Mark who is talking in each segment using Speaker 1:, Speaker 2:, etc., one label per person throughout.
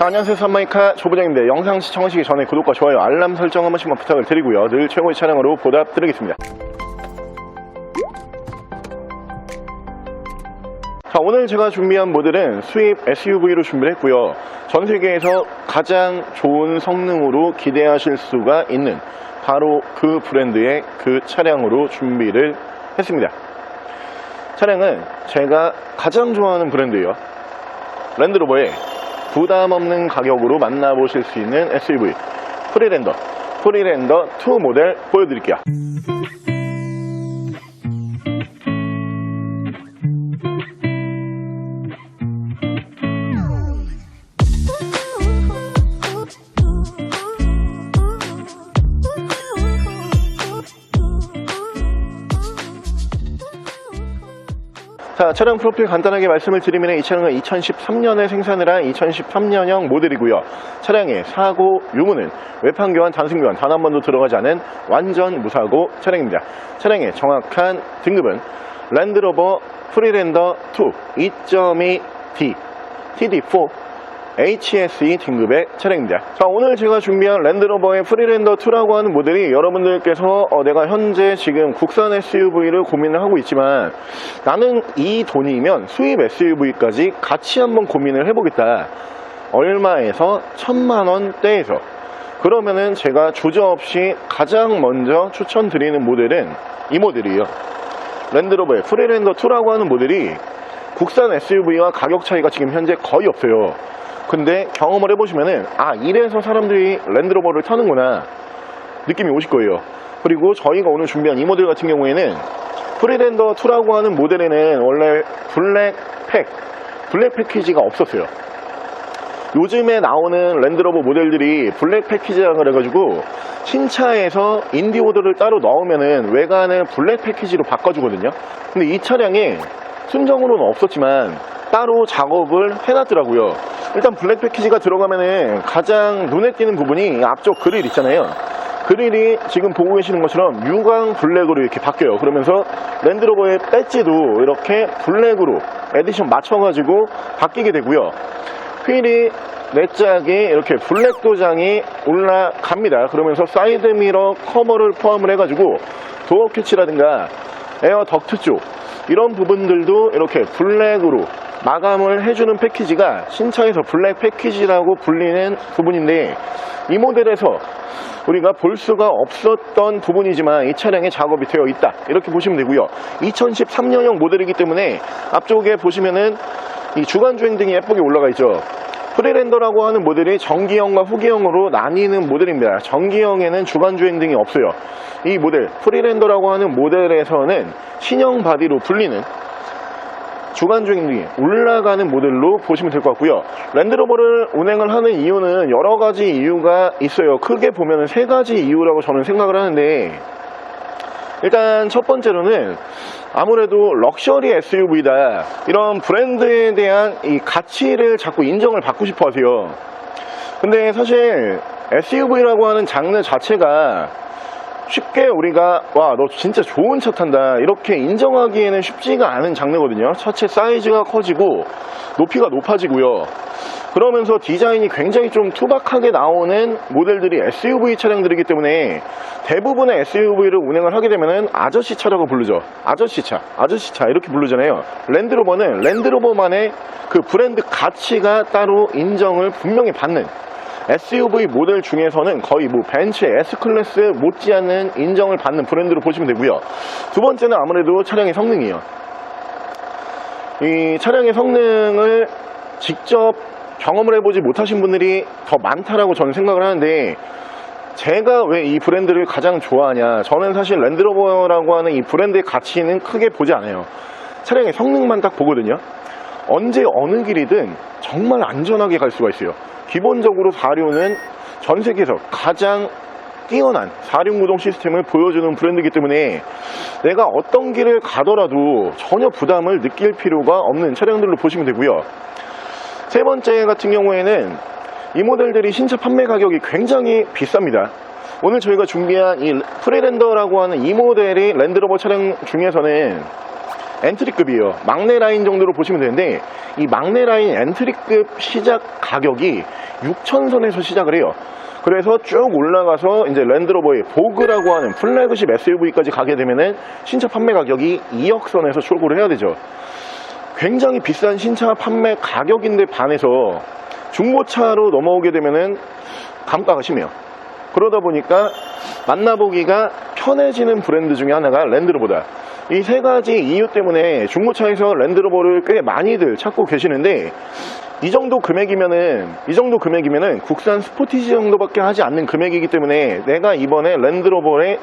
Speaker 1: 안녕하세요, 산마이카 조부장입니다. 영상 시청하시기 전에 구독과 좋아요, 알람 설정 한 번씩만 부탁을 드리고요. 늘 최고의 차량으로 보답드리겠습니다. 자, 오늘 제가 준비한 모델은 수입 SUV로 준비를 했고요. 전 세계에서 가장 좋은 성능으로 기대하실 수가 있는 바로 그 브랜드의 그 차량으로 준비를 했습니다. 차량은 제가 가장 좋아하는 브랜드예요. 랜드로버의 부담 없는 가격으로 만나보실 수 있는 SUV 프리랜더 2 모델 보여드릴게요. 자, 차량 프로필 간단하게 말씀을 드리면 이 차량은 2013년에 생산을 한 2013년형 모델이고요. 차량의 사고 유무는 외판 교환, 단순 교환 단 한 번도 들어가지 않은 완전 무사고 차량입니다. 차량의 정확한 등급은 랜드로버 프리랜더 2 2.2D TD4 HSE 등급의 차량입니다. 자, 오늘 제가 준비한 랜드로버의 프리랜더 2라고 하는 모델이 여러분들께서 내가 현재 지금 국산 SUV를 고민을 하고 있지만 나는 이 돈이면 수입 SUV까지 같이 한번 고민을 해보겠다. 얼마에서 1000만원대에서 그러면은 제가 주저없이 가장 먼저 추천드리는 모델은 이 모델이에요. 랜드로버의 프리랜더 2라고 하는 모델이 국산 SUV와 가격 차이가 지금 현재 거의 없어요. 근데 경험을 해보시면은 이래서 사람들이 랜드로버를 타는구나 느낌이 오실 거예요. 그리고 저희가 오늘 준비한 이 모델 같은 경우에는 프리랜더 2라고 하는 모델에는 원래 블랙 패키지가 없었어요. 요즘에 나오는 랜드로버 모델들이 블랙 패키지라 그래가지고 신차에서 인디오더를 따로 넣으면은 외관을 블랙 패키지로 바꿔주거든요. 근데 이 차량에 순정으로는 없었지만 따로 작업을 해놨더라고요. 일단 블랙 패키지가 들어가면은 가장 눈에 띄는 부분이 앞쪽 그릴 있잖아요. 그릴이 지금 보고 계시는 것처럼 유광 블랙으로 이렇게 바뀌어요. 그러면서 랜드로버의 배지도 이렇게 블랙으로 에디션 맞춰가지고 바뀌게 되고요. 휠이 네 짝이 이렇게 블랙 도장이 올라갑니다. 그러면서 사이드 미러 커버를 포함을 해가지고 도어 캐치라든가 에어 덕트 쪽 이런 부분들도 이렇게 블랙으로 마감을 해주는 패키지가 신차에서 블랙 패키지라고 불리는 부분인데 이 모델에서 우리가 볼 수가 없었던 부분이지만 이 차량에 작업이 되어 있다 이렇게 보시면 되고요. 2013년형 모델이기 때문에 앞쪽에 보시면은 이 주간주행등이 예쁘게 올라가 있죠. 프리랜더라고 하는 모델이 전기형과 후기형으로 나뉘는 모델입니다. 전기형에는 주간주행등이 없어요. 이 모델 프리랜더라고 하는 모델에서는 신형 바디로 불리는 주간주행등이 올라가는 모델로 보시면 될 것 같고요. 랜드로버를 운행을 하는 이유는 여러 가지 이유가 있어요. 크게 보면 세 가지 이유라고 저는 생각을 하는데 일단 첫 번째로는 아무래도 럭셔리 SUV다 이런 브랜드에 대한 이 가치를 자꾸 인정을 받고 싶어 하세요. 근데 사실 SUV라고 하는 장르 자체가 쉽게 우리가 와 너 진짜 좋은 차 탄다 이렇게 인정하기에는 쉽지가 않은 장르거든요. 차체 사이즈가 커지고 높이가 높아지고요. 그러면서 디자인이 굉장히 좀 투박하게 나오는 모델들이 SUV 차량들이기 때문에 대부분의 SUV를 운행을 하게 되면은 아저씨 차라고 부르죠. 아저씨 차 이렇게 부르잖아요. 랜드로버는 랜드로버만의 그 브랜드 가치가 따로 인정을 분명히 받는 SUV 모델 중에서는 거의 뭐 벤츠 S클래스 못지않은 인정을 받는 브랜드로 보시면 되고요. 두 번째는 아무래도 차량의 성능이에요. 이 차량의 성능을 직접 경험을 해보지 못하신 분들이 더 많다라고 저는 생각을 하는데 제가 왜 이 브랜드를 가장 좋아하냐, 저는 사실 랜드로버라고 하는 이 브랜드의 가치는 크게 보지 않아요. 차량의 성능만 딱 보거든요. 언제 어느 길이든 정말 안전하게 갈 수가 있어요. 기본적으로 4륜은 전 세계에서 가장 뛰어난 4륜 구동 시스템을 보여주는 브랜드이기 때문에 내가 어떤 길을 가더라도 전혀 부담을 느낄 필요가 없는 차량들로 보시면 되고요. 세 번째 같은 경우에는 이 모델들이 신차 판매 가격이 굉장히 비쌉니다. 오늘 저희가 준비한 이 프리랜더라고 하는 이 모델이 랜드로버 차량 중에서는 엔트리급이에요. 막내 라인 정도로 보시면 되는데 이 막내 라인 엔트리급 시작 가격이 6,000선에서 시작을 해요. 그래서 쭉 올라가서 이제 랜드로버의 보그라고 하는 플래그십 SUV까지 가게 되면은 신차 판매 가격이 2억 선에서 출고를 해야 되죠. 굉장히 비싼 신차 판매 가격인데 반해서 중고차로 넘어오게 되면은 감가가 심해요. 그러다 보니까 만나보기가 편해지는 브랜드 중에 하나가 랜드로버다. 이 세 가지 이유 때문에 중고차에서 랜드로버를 꽤 많이들 찾고 계시는데 이 정도 금액이면은 국산 스포티지 정도밖에 하지 않는 금액이기 때문에 내가 이번에 랜드로버에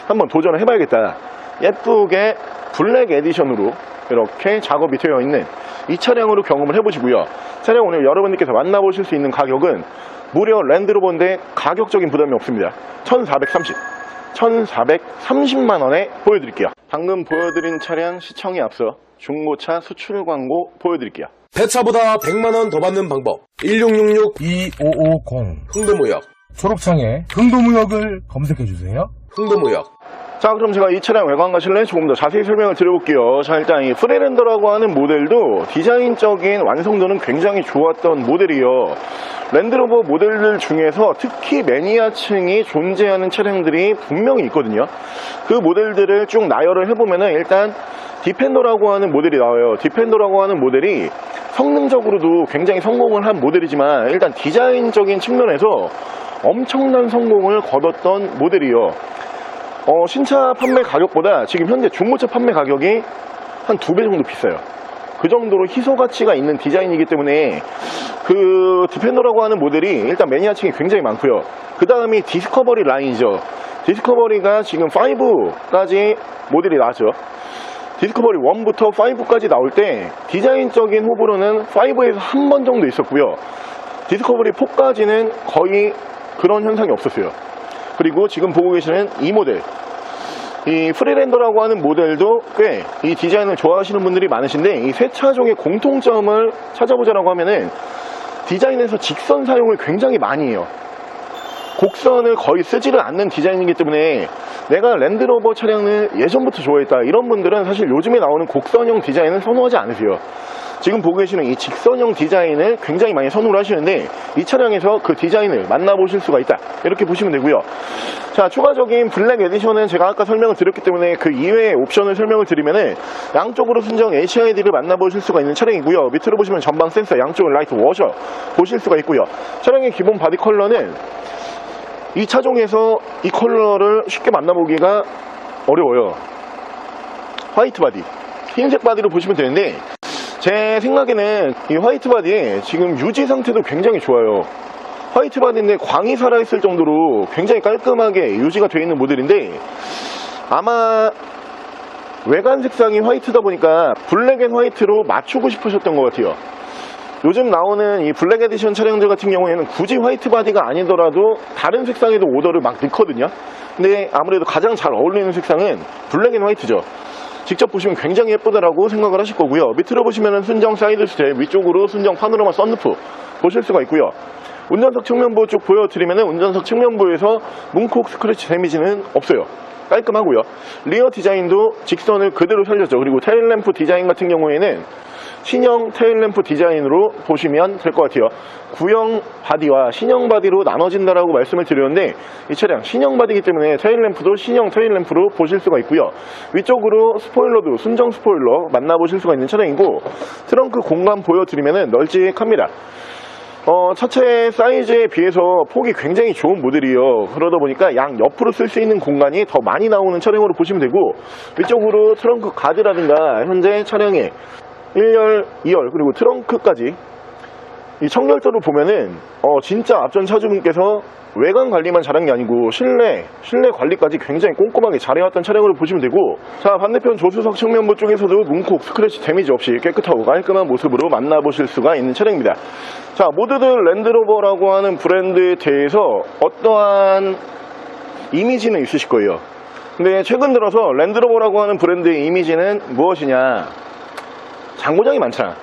Speaker 1: 한번 도전을 해봐야겠다. 예쁘게 블랙 에디션으로 이렇게 작업이 되어 있는 이 차량으로 경험을 해보시고요. 차량 오늘 여러분들께서 만나보실 수 있는 가격은 무려 랜드로버인데 가격적인 부담이 없습니다. 1430만원에 보여드릴게요. 방금 보여드린 차량 시청에 앞서 중고차 수출 광고 보여드릴게요.
Speaker 2: 배차보다 100만원 더 받는 방법
Speaker 3: 1666-2550
Speaker 2: 흥도무역
Speaker 3: 초록창에 흥도무역을 검색해주세요.
Speaker 2: 흥도무역.
Speaker 1: 자, 그럼 제가 이 차량 외관과 실내 조금 더 자세히 설명을 드려볼게요. 자, 일단 이 프리랜더라고 하는 모델도 디자인적인 완성도는 굉장히 좋았던 모델이요. 랜드로버 모델들 중에서 특히 매니아층이 존재하는 차량들이 분명히 있거든요. 그 모델들을 쭉 나열을 해보면은 일단 디펜더라고 하는 모델이 나와요. 디펜더라고 하는 모델이 성능적으로도 굉장히 성공을 한 모델이지만 일단 디자인적인 측면에서 엄청난 성공을 거뒀던 모델이요. 신차 판매 가격보다 지금 현재 중고차 판매 가격이 한 2배 정도 비싸요. 그 정도로 희소 가치가 있는 디자인이기 때문에 그 디펜더라고 하는 모델이 일단 매니아층이 굉장히 많고요. 그 다음이 디스커버리 라인이죠. 디스커버리가 지금 5까지 모델이 나왔죠. 디스커버리 1부터 5까지 나올 때 디자인적인 호불호는 5에서 한 번 정도 있었고요. 디스커버리 4까지는 거의 그런 현상이 없었어요. 그리고 지금 보고 계시는 이 모델, 이 프리랜더라고 하는 모델도 꽤 이 디자인을 좋아하시는 분들이 많으신데 이 세 차종의 공통점을 찾아보자라고 하면은 디자인에서 직선 사용을 굉장히 많이 해요. 곡선을 거의 쓰지를 않는 디자인이기 때문에 내가 랜드로버 차량을 예전부터 좋아했다 이런 분들은 사실 요즘에 나오는 곡선형 디자인을 선호하지 않으세요. 지금 보고 계시는 이 직선형 디자인을 굉장히 많이 선호를 하시는데 이 차량에서 그 디자인을 만나보실 수가 있다 이렇게 보시면 되고요. 자, 추가적인 블랙 에디션은 제가 아까 설명을 드렸기 때문에 그 이외의 옵션을 설명을 드리면은 양쪽으로 순정 HID를 만나보실 수가 있는 차량이고요. 밑으로 보시면 전방 센서, 양쪽은 라이트 워셔 보실 수가 있고요. 차량의 기본 바디 컬러는 이 차종에서 이 컬러를 쉽게 만나보기가 어려워요. 화이트 바디, 흰색 바디로 보시면 되는데 제 생각에는 이 화이트 바디의 지금 유지 상태도 굉장히 좋아요. 화이트 바디인데 광이 살아있을 정도로 굉장히 깔끔하게 유지가 되어 있는 모델인데 아마 외관 색상이 화이트다 보니까 블랙 앤 화이트로 맞추고 싶으셨던 것 같아요. 요즘 나오는 이 블랙 에디션 차량들 같은 경우에는 굳이 화이트 바디가 아니더라도 다른 색상에도 오더를 막 넣거든요. 근데 아무래도 가장 잘 어울리는 색상은 블랙 앤 화이트죠. 직접 보시면 굉장히 예쁘다라고 생각을 하실 거고요. 밑으로 보시면 순정 사이드 스텝, 위쪽으로 순정 파노라마 썬루프 보실 수가 있고요. 운전석 측면부 쭉 보여드리면 운전석 측면부에서 문콕 스크래치 데미지는 없어요. 깔끔하고요. 리어 디자인도 직선을 그대로 살렸죠. 그리고 테일램프 디자인 같은 경우에는 신형 테일램프 디자인으로 보시면 될 것 같아요. 구형 바디와 신형 바디로 나눠진다라고 말씀을 드렸는데 이 차량 신형 바디이기 때문에 테일램프도 신형 테일램프로 보실 수가 있고요. 위쪽으로 스포일러도 순정 스포일러 만나보실 수가 있는 차량이고 트렁크 공간 보여드리면 널찍합니다. 차체 사이즈에 비해서 폭이 굉장히 좋은 모델이에요. 그러다 보니까 양 옆으로 쓸 수 있는 공간이 더 많이 나오는 차량으로 보시면 되고 위쪽으로 트렁크 가드라든가 현재 차량의 1열, 2열 그리고 트렁크까지 이 청결도를 보면은 진짜 앞전 차주분께서 외관 관리만 잘한 게 아니고 실내 관리까지 굉장히 꼼꼼하게 잘해왔던 차량으로 보시면 되고 자, 반대편 조수석 측면부 쪽에서도 문콕 스크래치 데미지 없이 깨끗하고 깔끔한 모습으로 만나보실 수가 있는 차량입니다. 자, 모두들 랜드로버라고 하는 브랜드에 대해서 어떠한 이미지는 있으실 거예요. 근데 최근 들어서 랜드로버라고 하는 브랜드의 이미지는 무엇이냐, 장고장이 많잖아,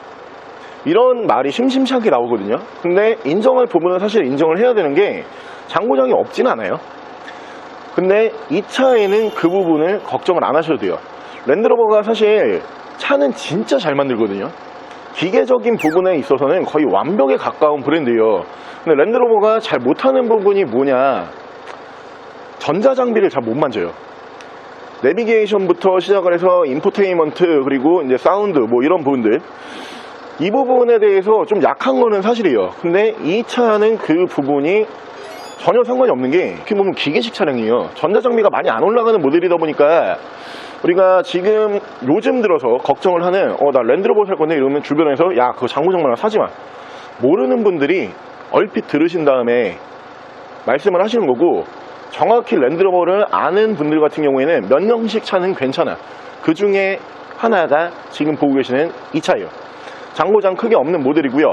Speaker 1: 이런 말이 심심찮게 나오거든요. 근데 인정할 부분은 사실 인정을 해야 되는 게 장고장이 없진 않아요. 근데 이 차에는 그 부분을 걱정을 안 하셔도 돼요. 랜드로버가 사실 차는 진짜 잘 만들거든요. 기계적인 부분에 있어서는 거의 완벽에 가까운 브랜드예요. 근데 랜드로버가 잘 못하는 부분이 뭐냐, 전자장비를 잘 못 만져요. 내비게이션부터 시작을 해서 인포테인먼트, 그리고 이제 사운드, 뭐 이런 부분들, 이 부분에 대해서 좀 약한 거는 사실이에요. 근데 이 차는 그 부분이 전혀 상관이 없는 게, 이렇게 보면 기계식 차량이에요. 전자장비가 많이 안 올라가는 모델이다 보니까 우리가 지금 요즘 들어서 걱정을 하는, 나 랜드로버 살 건데 이러면 주변에서 야, 그거 장고장만 사지 마, 모르는 분들이 얼핏 들으신 다음에 말씀을 하시는 거고, 정확히 랜드로버를 아는 분들 같은 경우에는 몇 년식 차는 괜찮아. 그 중에 하나가 지금 보고 계시는 이 차예요. 장고장 크게 없는 모델이고요.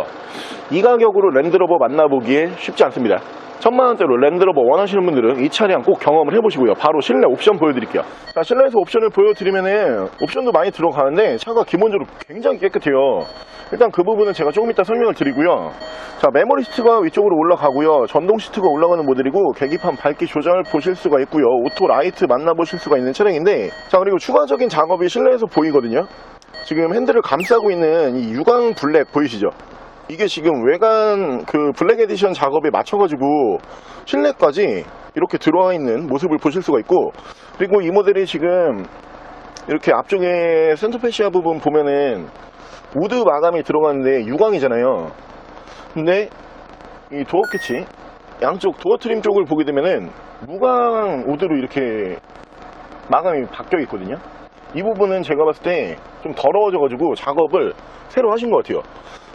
Speaker 1: 이 가격으로 랜드로버 만나보기에 쉽지 않습니다. 1000만원대로 랜드로버 원하시는 분들은 이 차량 꼭 경험을 해보시고요. 바로 실내 옵션 보여드릴게요. 자, 실내에서 옵션을 보여드리면은 옵션도 많이 들어가는데 차가 기본적으로 굉장히 깨끗해요. 일단 그 부분은 제가 조금 이따 설명을 드리고요. 자, 메모리 시트가 위쪽으로 올라가고요. 전동 시트가 올라가는 모델이고, 계기판 밝기 조절 보실 수가 있고요. 오토 라이트 만나보실 수가 있는 차량인데, 자, 그리고 추가적인 작업이 실내에서 보이거든요. 지금 핸들을 감싸고 있는 이 유광 블랙 보이시죠? 이게 지금 외관 그 블랙 에디션 작업에 맞춰가지고 실내까지 이렇게 들어와 있는 모습을 보실 수가 있고, 그리고 이 모델이 지금 이렇게 앞쪽에 센터페시아 부분 보면은 우드 마감이 들어가는데 유광이잖아요. 근데 이 도어 캐치, 양쪽 도어 트림 쪽을 보게 되면은 무광 우드로 이렇게 마감이 바뀌어 있거든요. 이 부분은 제가 봤을 때 좀 더러워져가지고 작업을 새로 하신 것 같아요.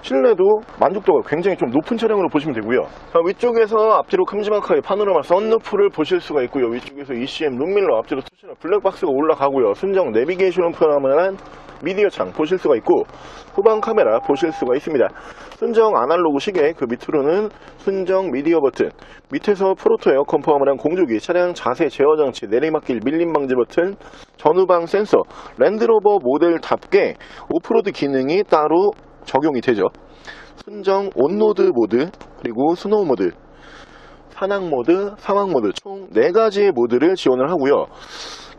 Speaker 1: 실내도 만족도가 굉장히 좀 높은 차량으로 보시면 되고요. 자, 위쪽에서 앞뒤로 큼지막하게 파노라마 썬루프를 보실 수가 있고요. 위쪽에서 ECM 룸밀러, 앞뒤로 투시너 블랙박스가 올라가고요. 순정 내비게이션을 포함한 미디어 창 보실 수가 있고, 후방 카메라 보실 수가 있습니다. 순정 아날로그 시계, 그 밑으로는 순정 미디어 버튼, 밑에서 프로토 에어컨 포함한 공조기, 차량 자세 제어 장치, 내리막길 밀림 방지 버튼, 전후방 센서, 랜드로버 모델답게 오프로드 기능이 따로 적용이 되죠. 순정 온로드 모드, 그리고 스노우 모드, 산악 모드, 사막 모드, 총 4가지의 모드를 지원을 하고요.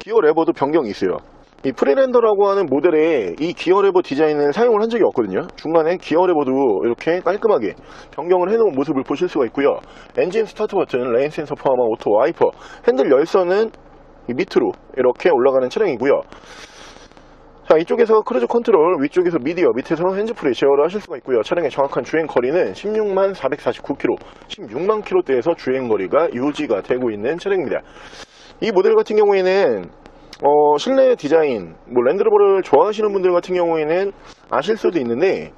Speaker 1: 기어 레버도 변경이 있어요. 이 프리랜더라고 하는 모델에 이 기어 레버 디자인을 사용을 한 적이 없거든요. 중간에 기어 레버도 이렇게 깔끔하게 변경을 해놓은 모습을 보실 수가 있고요. 엔진 스타트 버튼, 레인 센서 포함한 오토 와이퍼, 핸들 열선은 이 밑으로 이렇게 올라가는 차량이고요. 자, 이쪽에서 크루즈 컨트롤, 위쪽에서 미디어, 밑에서 핸즈프리 제어를 하실 수가 있고요. 차량의 정확한 주행거리는 16만 449km, 16만 km대에서 주행거리가 유지가 되고 있는 차량입니다. 이 모델 같은 경우에는 실내 디자인, 뭐 랜드로버를 좋아하시는 분들 같은 경우에는 아실 수도 있는데,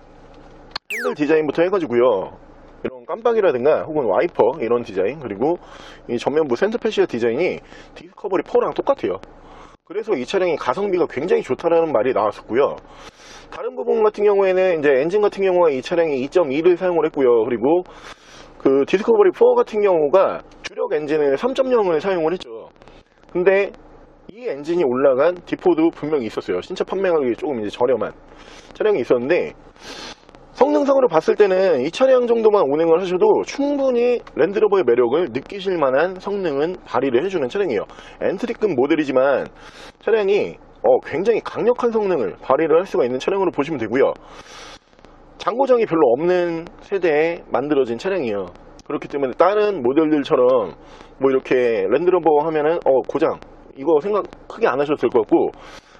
Speaker 1: 핸들 디자인부터 해가지고요, 이런 깜빡이라든가 혹은 와이퍼 이런 디자인, 그리고 이 전면부 센터페시아 디자인이 디스커버리 4랑 똑같아요. 그래서 이 차량이 가성비가 굉장히 좋다라는 말이 나왔었고요. 다른 부분 같은 경우에는 이제 엔진 같은 경우가 이 차량이 2.2를 사용을 했고요. 그리고 그 디스커버리 4 같은 경우가 주력 엔진을 3.0을 사용을 했죠. 근데 이 엔진이 올라간 디포도 분명히 있었어요. 신차 판매가격이 조금 이제 저렴한 차량이 있었는데, 성능상으로 봤을 때는 이 차량 정도만 운행을 하셔도 충분히 랜드로버의 매력을 느끼실 만한 성능은 발휘를 해주는 차량이에요. 엔트리급 모델이지만 차량이 굉장히 강력한 성능을 발휘를 할 수가 있는 차량으로 보시면 되고요. 장고장이 별로 없는 세대에 만들어진 차량이에요. 그렇기 때문에 다른 모델들처럼 뭐 이렇게 랜드로버 하면은 고장 이거 생각 크게 안 하셔도 될 것 같고,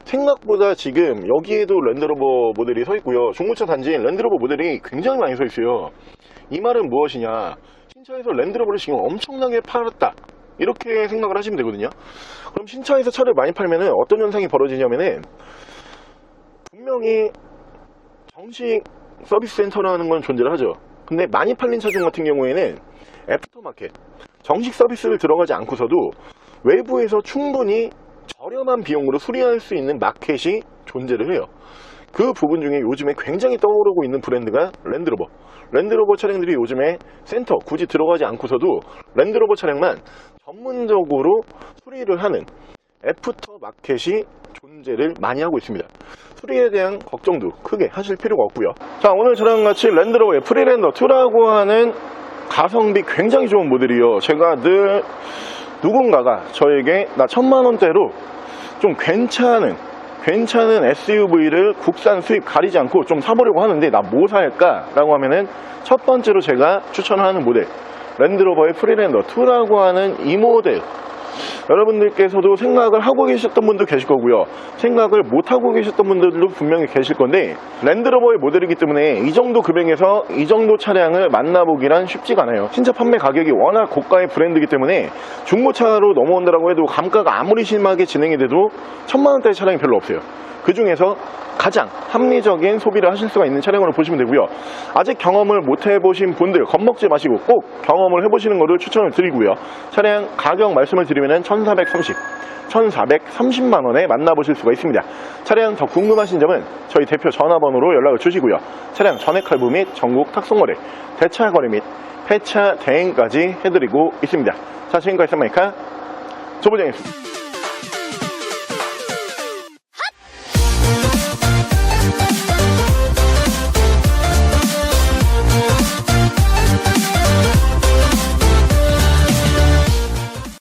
Speaker 1: 생각보다 지금 여기에도 랜드로버 모델이 서 있고요. 중고차 단지에 랜드로버 모델이 굉장히 많이 서 있어요. 이 말은 무엇이냐, 신차에서 랜드로버를 지금 엄청나게 팔았다, 이렇게 생각을 하시면 되거든요. 그럼 신차에서 차를 많이 팔면은 어떤 현상이 벌어지냐면은, 분명히 정식 서비스 센터라는 건 존재를 하죠. 근데 많이 팔린 차종 같은 경우에는 애프터마켓, 정식 서비스를 들어가지 않고서도 외부에서 충분히 저렴한 비용으로 수리할 수 있는 마켓이 존재를 해요. 그 부분 중에 요즘에 굉장히 떠오르고 있는 브랜드가 랜드로버. 랜드로버 차량들이 요즘에 센터 굳이 들어가지 않고서도 랜드로버 차량만 전문적으로 수리를 하는 애프터 마켓이 존재를 많이 하고 있습니다. 수리에 대한 걱정도 크게 하실 필요가 없고요. 자, 오늘 저랑 같이 랜드로버의 프리랜더 2라고 하는 가성비 굉장히 좋은 모델이요. 제가 늘 누군가가 저에게 나 1000만원대로 좀 괜찮은 괜찮은 SUV를 국산 수입 가리지 않고 좀 사보려고 하는데 나 뭐 살까? 라고 하면은 첫 번째로 제가 추천하는 모델 랜드로버의 프리랜더 2라고 하는 이 모델, 여러분들께서도 생각을 하고 계셨던 분도 계실 거고요, 생각을 못하고 계셨던 분들도 분명히 계실 건데, 랜드로버의 모델이기 때문에 이 정도 금액에서 이 정도 차량을 만나보기란 쉽지가 않아요. 신차 판매 가격이 워낙 고가의 브랜드이기 때문에 중고차로 넘어온다고 해도 감가가 아무리 심하게 진행이 돼도 1000만원대의 차량이 별로 없어요. 그 중에서 가장 합리적인 소비를 하실 수가 있는 차량으로 보시면 되고요. 아직 경험을 못 해보신 분들 겁먹지 마시고 꼭 경험을 해보시는 것을 추천을 드리고요. 차량 가격 말씀을 드리면 1430만원에 만나보실 수가 있습니다. 차량 더 궁금하신 점은 저희 대표 전화번호로 연락을 주시고요. 차량 전액 할부 및 전국 탁송거래, 대차 거래 및 폐차 대행까지 해드리고 있습니다. 자, 지금까지 썬마이카 조보정이었습니다.